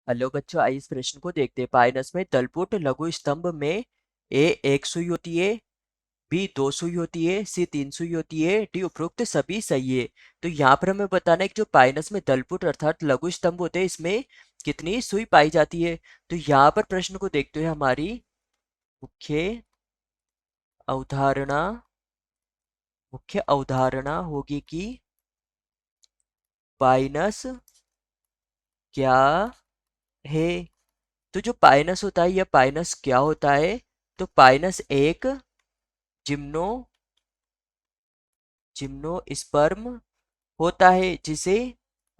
Hello बच्चों, आइए इस प्रश्न को देखते हैं। पाइनस में तलपुट लघु स्तंभ में ए एक सुई होती है, बी दो सुई होती है, सी तीन सुई होती है, डी उपरोक्त सभी सही है। तो यहाँ पर हमें बताना है कि जो पाइनस में तलपुट अर्थात लघु स्तंभ होते हैं इसमें कितनी सुई पाई जाती है। तो यहाँ पर प्रश्न को देखते हुए हमारी मुख्य अवधारणा मुख्य अवधारणा होगी कि पाइनस क्या है। तो जो पाइनस होता है, यह पाइनस क्या होता है? तो पाइनस एक जिम्नो जिम्नोस्पर्म होता है जिसे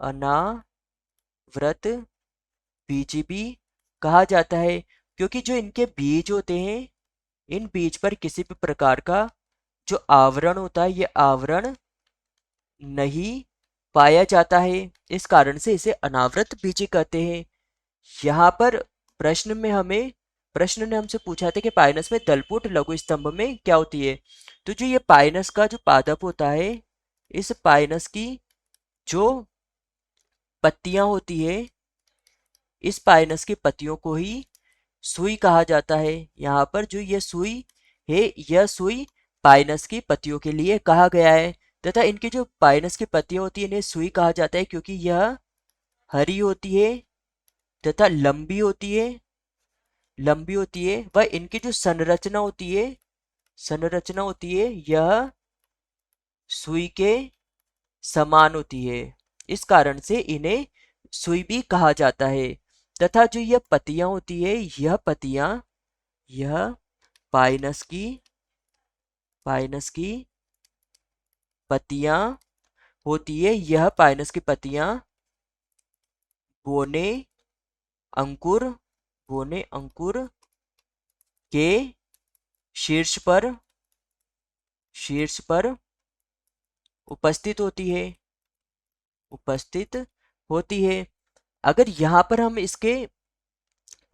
अनावृत बीज भी कहा जाता है, क्योंकि जो इनके बीज होते हैं, इन बीज पर किसी भी प्रकार का जो आवरण होता है, ये आवरण नहीं पाया जाता है। इस कारण से इसे अनावृत बीज कहते हैं। यहाँ पर प्रश्न ने हमसे पूछा था कि पाइनस में तलपुट लघु स्तंभ में क्या होती है। तो जो ये पाइनस का जो पादप होता है, इस पाइनस की जो पत्तियां होती है, इस पाइनस की पत्तियों को ही सुई कहा जाता है। यहाँ पर जो ये सुई है, यह सुई पाइनस की पत्तियों के लिए कहा गया है, तथा इनकी जो पाइनस की पत्तियां होती है इन्हें सुई कहा जाता है क्योंकि यह हरी होती है तथा लंबी होती है वह इनकी जो संरचना होती है यह सुई के समान होती है। इस कारण से इन्हें सुई भी कहा जाता है। तथा जो यह पत्तियां होती है, यह पाइनस की पाइनस की पत्तियां होती है। यह पाइनस की पत्तियां बोने अंकुर बोने अंकुर के शीर्ष पर शीर्ष पर उपस्थित होती है। अगर यहाँ पर हम इसके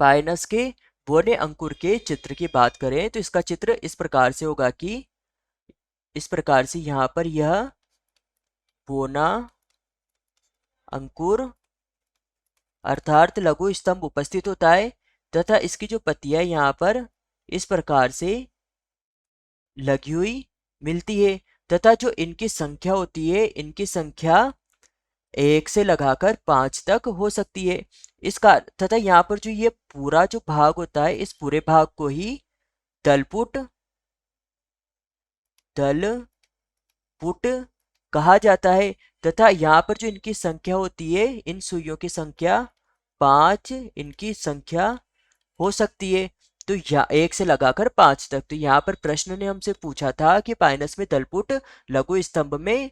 पाइनस के बोने अंकुर के चित्र की बात करें तो इसका चित्र इस प्रकार से होगा कि इस प्रकार से यहाँ पर यह बोना अंकुर अर्थात लघु स्तंभ उपस्थित होता है तथा इसकी जो पत्तियां यहाँ पर इस प्रकार से लगी हुई मिलती है। तथा जो इनकी संख्या होती है, इनकी संख्या एक से लगाकर 5 तक हो सकती है। इसका तथा यहाँ पर जो ये पूरा जो भाग होता है, इस पूरे भाग को ही तलपुट तलपुट कहा जाता है। तथा यहाँ पर जो इनकी संख्या होती है, इन सुइयों की संख्या 5 इनकी संख्या हो सकती है। तो या एक से लगाकर 5 तक। तो यहाँ पर प्रश्न ने हमसे पूछा था कि पाइनस में तलपुट लघु स्तंभ में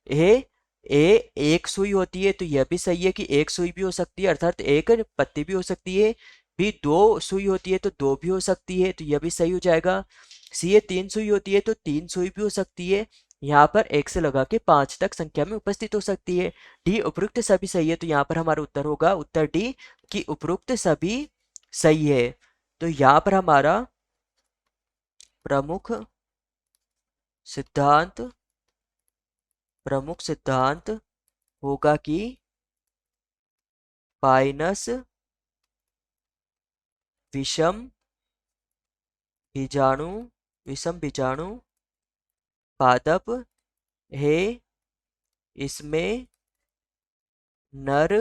ए एक सुई होती है, तो यह भी सही है कि एक सुई भी हो सकती है अर्थात एक पत्ती भी हो सकती है। बी दो सुई होती है तो दो भी हो सकती है, तो यह भी सही हो जाएगा। सी ये तीन सुई होती है तो तीन सुई भी हो सकती है। यहाँ पर एक से लगा के 5 तक संख्या में उपस्थित हो सकती है। डी उपरोक्त सभी सही है, तो यहाँ पर हमारा उत्तर होगा उत्तर डी कि उपरोक्त सभी सही है। तो यहाँ पर हमारा प्रमुख सिद्धांत होगा कि पाइनस विषम बीजाणु पादप है। इसमें नर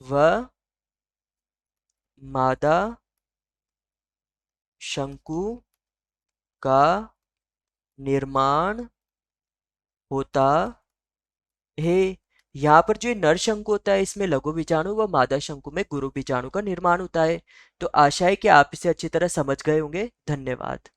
व मादा शंकु का निर्माण होता है। यहाँ पर जो नर शंकु होता है, इसमें लघु बीजाणु व मादा शंकु में गुरु बीजाणु का निर्माण होता है। तो आशा है कि आप इसे अच्छी तरह समझ गए होंगे। धन्यवाद।